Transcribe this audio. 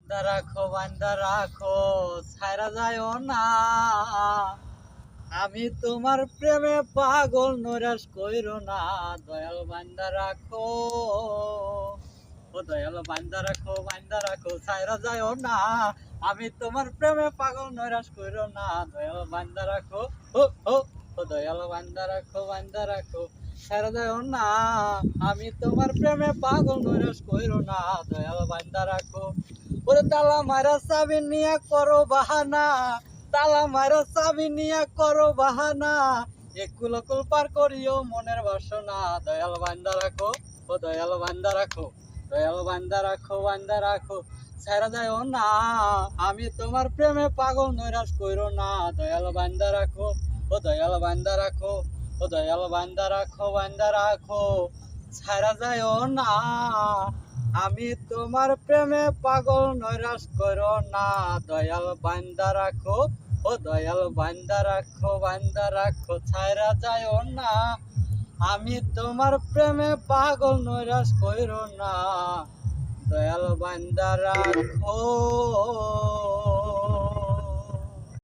বান্দা রাখো ছাইরা যায়ও না। আমি তোমার প্রেমে পাগল নৈরাশ কইরো না। দয়াল বান্দা রাখো, ও দয়াল বান্দা রাখো ছাইরা যায়ও না। আমি তোমার প্রেমে পাগল নৈরাশ কইরো না। দয়াল বান্দা রাখো, ও ও ও দয়াল বান্দা রাখো ছাইরা যায়ও না। আমি তোমার প্রেমে পাগল নৈরাশ কইরো না। দয়াল বান্দা রাখো। ওরে তালা মারা চাবি নিয়া করো বাহানা, তালা মারা চাবি নিয়া করো বাহানা। একুল কুল পার করিও মনের বাসনা। দয়াল বান্দা রাখো, ও দয়াল বান্দা রাখো, দয়াল বান্দা রাখো ছাইরা যায়ও না। আমি তোমার প্রেমে পাগল নৈরাশ কইরো না। দয়াল বান্দা রাখো, ও দয়াল বান্দা রাখো, ও দয়াল বান্দা রাখো ছাইরা যায়ও না। আমি তোমার প্রেমে পাগল নৈরাশ করো না। দয়াল বান্দা রাখো, ও দয়াল বান্দা রাখো ছাইরা যায়ও না। আমি তোমার প্রেমে পাগল নৈরাশ করো না। দয়াল বান্দা রাখো।